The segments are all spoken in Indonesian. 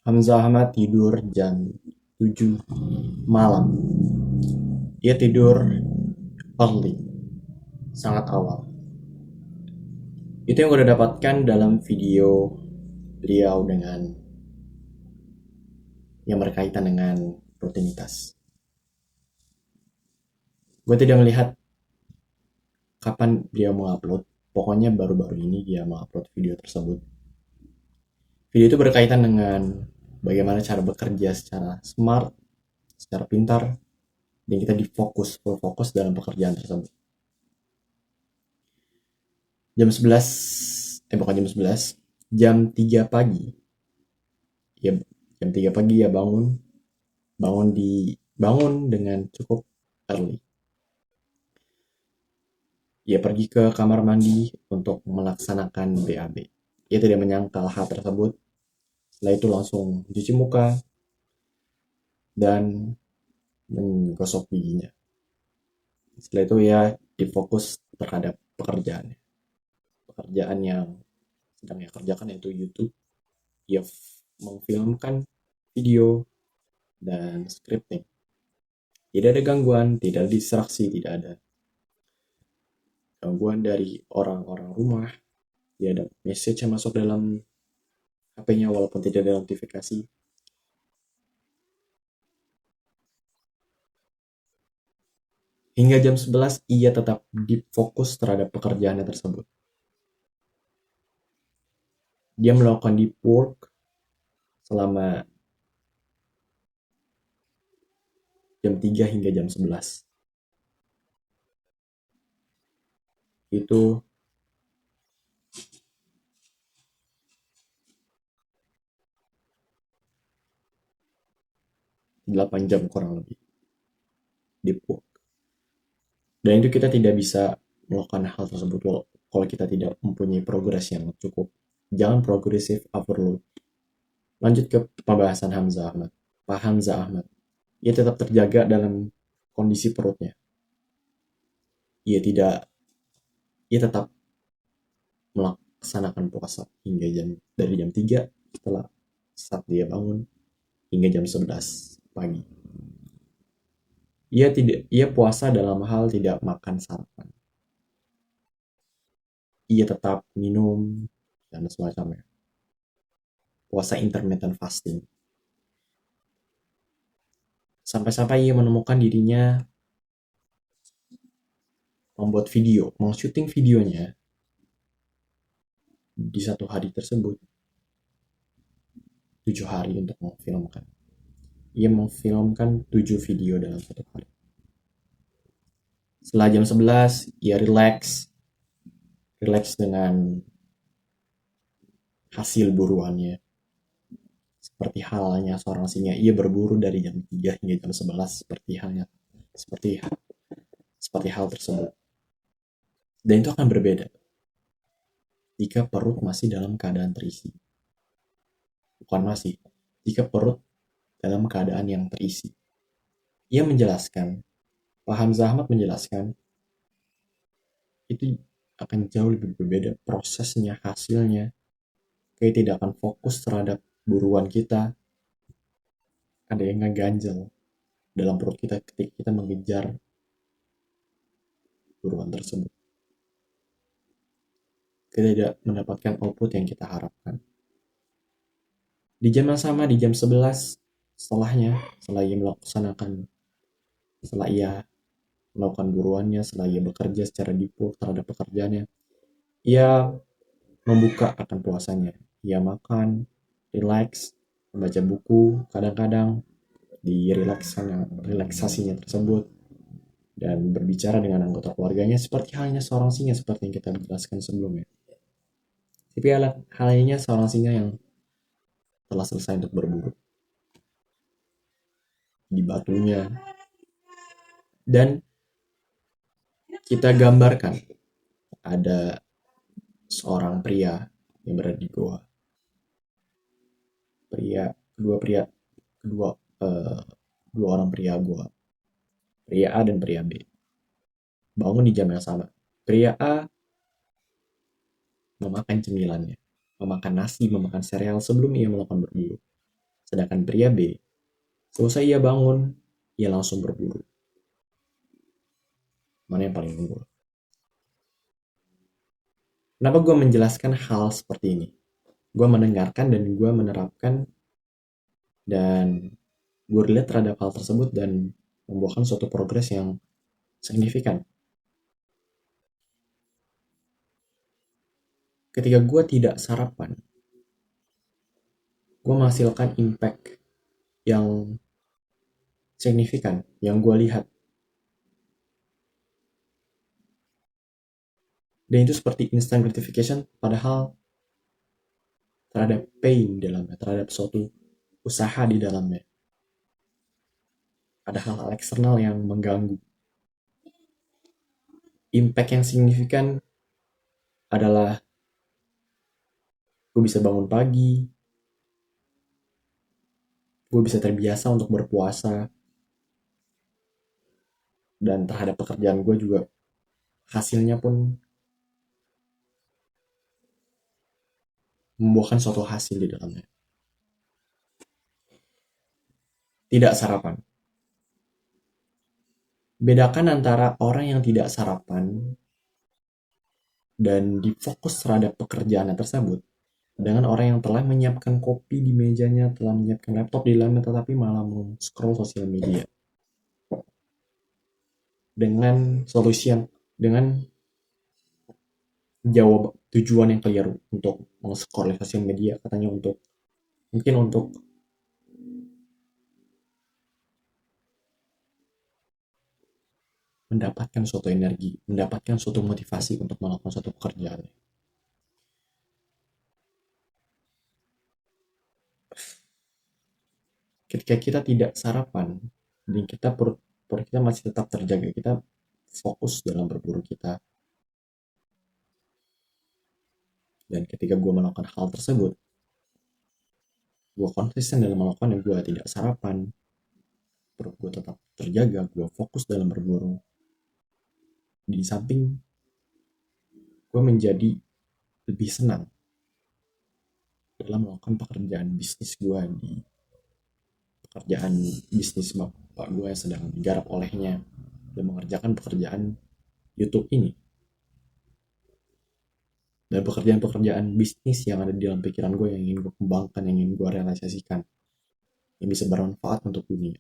Hamzah Ahmad tidur jam 7 malam. Dia tidur early, sangat awal. Itu yang gue udah dapatkan dalam video beliau dengan yang berkaitan dengan rutinitas. Gue tidak melihat kapan dia mau upload. Pokoknya baru-baru ini dia mau upload video tersebut. Video itu berkaitan dengan bagaimana cara bekerja secara smart, secara pintar, dan kita full fokus dalam pekerjaan tersebut. Jam 11, bukan jam 11, jam 3 pagi. Ya, jam 3 pagi ya bangun dengan cukup early. Ia pergi ke kamar mandi untuk melaksanakan BAB. Ia tidak menyangkal hal tersebut. Setelah itu langsung cuci muka dan menggosok giginya. Setelah itu ya difokus terhadap pekerjaannya. Pekerjaan yang sedang ia kerjakan yaitu YouTube. Ia memfilmkan video dan scripting. Tidak ada gangguan, tidak ada distraksi, tidak ada gangguan dari orang-orang rumah. Tidak ada message yang masuk dalam HP-nya walaupun tidak ada notifikasi. Hingga jam 11 ia tetap deep fokus terhadap pekerjaannya tersebut. Dia melakukan deep work selama jam 3 hingga jam 11. Itu 8 jam kurang lebih deep work. Dan itu kita tidak bisa melakukan hal tersebut kalau kita tidak mempunyai progres yang cukup. Jangan progressive overload. Lanjut ke pembahasan Hamzah Ahmad. Pak Hamzah Ahmad. Ia tetap terjaga dalam kondisi perutnya. Ia tetap melaksanakan puasa hingga dari jam 3 setelah saat dia bangun hingga jam 11 pagi. Ia puasa dalam hal tidak makan sarapan. Ia tetap minum dan semacamnya. Puasa intermittent fasting. Sampai-sampai ia menemukan dirinya membuat video, syuting videonya di satu hari tersebut 7 hari untuk memfilmkan. Ia memfilmkan 7 video dalam satu hari. Setelah jam 11, ia relax dengan hasil buruannya. Seperti halnya seorang singa, ia berburu dari jam 3 hingga jam 11 seperti hal tersebut. Dan itu akan berbeda jika perut masih dalam keadaan terisi. Bukan masih, jika perut dalam keadaan yang terisi. Ia menjelaskan, Pak Hamzah Ahmad menjelaskan, itu akan jauh lebih berbeda prosesnya, hasilnya. Kita tidak akan fokus terhadap buruan kita. Ada yang ngeganjel dalam perut kita ketika kita mengejar buruan tersebut. Kita tidak mendapatkan output yang kita harapkan. Di jam yang sama, di jam 11, setelah ia melakukan buruannya, setelah ia bekerja secara deep terhadap pekerjaannya, ia membuka akan puasanya. Ia makan, relax, membaca buku, kadang-kadang di relaksasinya tersebut, dan berbicara dengan anggota keluarganya seperti halnya seorang singa seperti yang kita jelaskan sebelumnya. Tapi halnya seorang singa yang telah selesai untuk berburu di batunya. Dan kita gambarkan ada seorang pria yang berada di goa. Dua orang pria goa. Pria A dan pria B. Bangun di jam yang sama. Pria A memakan cemilannya, memakan nasi, memakan sereal sebelum ia melakukan berburu. Sedangkan pria B, selesai ia bangun, ia langsung berburu. Mana yang paling unggul? Kenapa gue menjelaskan hal seperti ini? Gue mendengarkan dan gue menerapkan dan gue relate terhadap hal tersebut dan membuahkan suatu progres yang signifikan. Ketika gue tidak sarapan, gue menghasilkan impact yang signifikan yang gue lihat. Dan itu seperti instant gratification, padahal terhadap pain di dalamnya, terhadap suatu usaha di dalamnya. Ada hal-hal eksternal yang mengganggu. Impact yang signifikan adalah gue bisa bangun pagi, gue bisa terbiasa untuk berpuasa, dan terhadap pekerjaan gue juga hasilnya pun membuahkan suatu hasil di dalamnya. Tidak sarapan. Bedakan antara orang yang tidak sarapan dan difokus terhadap pekerjaannya tersebut dengan orang yang telah menyiapkan kopi di mejanya, telah menyiapkan laptop di dalamnya, tetapi malah scroll sosial media dengan solusi yang dengan jawab tujuan yang keliru untuk scroll sosial media, katanya untuk mungkin untuk mendapatkan suatu energi, mendapatkan suatu motivasi untuk melakukan suatu pekerjaan. Ketika kita tidak sarapan dan perut kita masih tetap terjaga, kita fokus dalam berburu kita. Dan ketika gue melakukan hal tersebut, gue konsisten dalam melakukan, dan gue tidak sarapan, perut gue tetap terjaga, gue fokus dalam berburu. Di samping gue menjadi lebih senang dalam melakukan pekerjaan bisnis gue, di pekerjaan bisnis bapak gue yang sedang digarap olehnya, dan mengerjakan pekerjaan YouTube ini. Dan pekerjaan-pekerjaan bisnis yang ada di dalam pikiran gue yang ingin gue kembangkan, yang ingin gue realisasikan, yang bisa bermanfaat untuk dunia.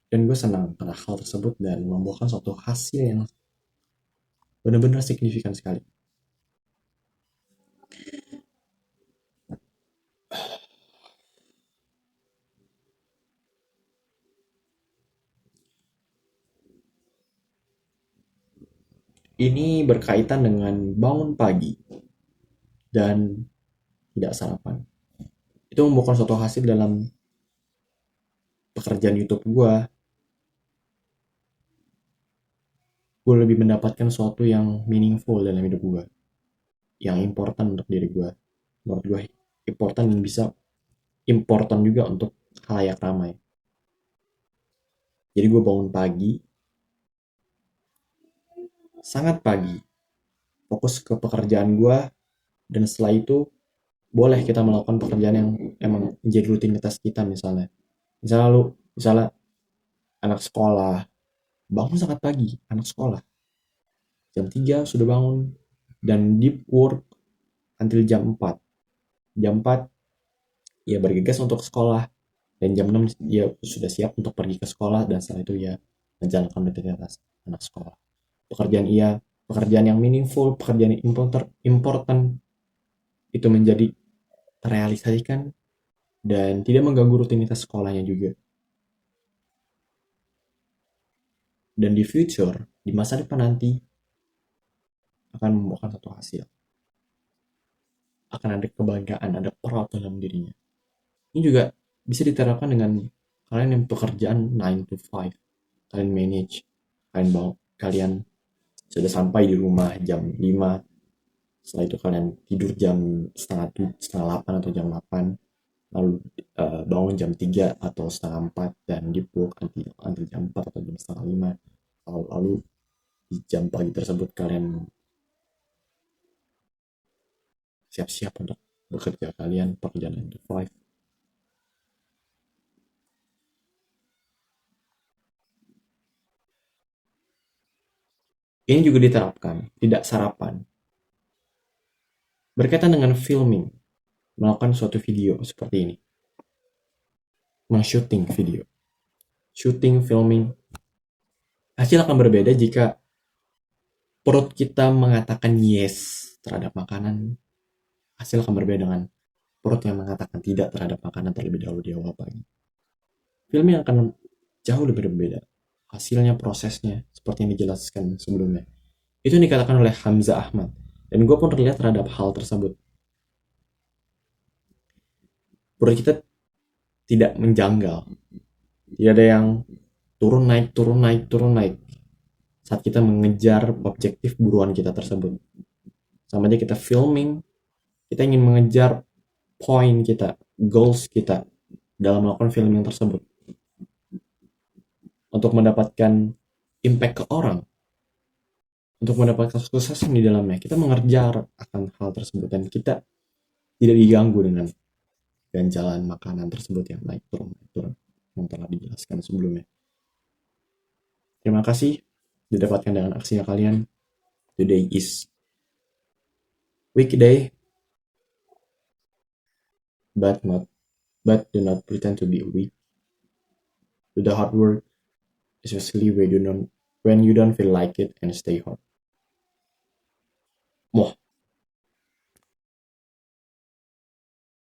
Dan gue senang pada hal tersebut dan membuahkan suatu hasil yang benar-benar signifikan sekali. Ini berkaitan dengan bangun pagi dan tidak sarapan. Itu membuahkan suatu hasil dalam pekerjaan YouTube gue. Gue lebih mendapatkan sesuatu yang meaningful dalam hidup gue, yang important untuk diri gue. Menurut gue important dan bisa important juga untuk halayak ramai. Jadi gue bangun pagi, sangat pagi, fokus ke pekerjaan gue, dan setelah itu boleh kita melakukan pekerjaan yang emang menjadi rutinitas kita. Misalnya anak sekolah, bangun sangat pagi, anak sekolah jam 3 sudah bangun dan deep work until jam 4 ya bergegas untuk sekolah, dan jam 6 dia sudah siap untuk pergi ke sekolah, dan setelah itu ya menjalankan rutinitas anak sekolah. Pekerjaan yang meaningful, pekerjaan yang important itu menjadi terrealisasikan dan tidak mengganggu rutinitas sekolahnya juga. Dan di future, di masa depan nanti, akan membuahkan satu hasil. Akan ada kebanggaan, ada proud dalam dirinya. Ini juga bisa diterapkan dengan kalian yang pekerjaan 9 to 5. Kalian manage, kalian sudah sampai di rumah jam 5. Setelah itu kalian tidur jam setengah 8 atau jam 8. Lalu bangun jam 3 atau setengah 4 dan deep work nanti jam 4 atau jam setengah 5. Lalu di jam pagi tersebut kalian siap-siap untuk bekerja kalian, pekerjaan 9 to 5. Ini juga diterapkan, tidak sarapan. Berkaitan dengan filming, melakukan suatu video seperti ini. Men-shooting video. Shooting, filming. Hasil akan berbeda jika perut kita mengatakan yes terhadap makanan. Hasil akan berbeda dengan perut yang mengatakan tidak terhadap makanan terlebih dahulu di awal pagi. Filming akan jauh lebih berbeda. Hasilnya, prosesnya, seperti yang dijelaskan sebelumnya. Itu yang dikatakan oleh Hamzah Ahmad. Dan gue pun terlihat terhadap hal tersebut. Perut kita tidak menjanggal. Tidak ada yang turun naik, turun naik, turun naik. Saat kita mengejar objektif buruan kita tersebut. Sama aja kita filming, kita ingin mengejar point kita, goals kita dalam melakukan filming tersebut. Untuk mendapatkan impact ke orang, untuk mendapatkan kesuksesan di dalamnya, kita mengejar akan hal tersebut dan kita tidak diganggu dengan ganjalan makanan tersebut yang naik turun yang telah dijelaskan sebelumnya. Terima kasih didapatkan dengan aksinya kalian. Today is weekday, but do not pretend to be weak. Do the hard work, especially when you don't feel like it, and stay hard. Moh.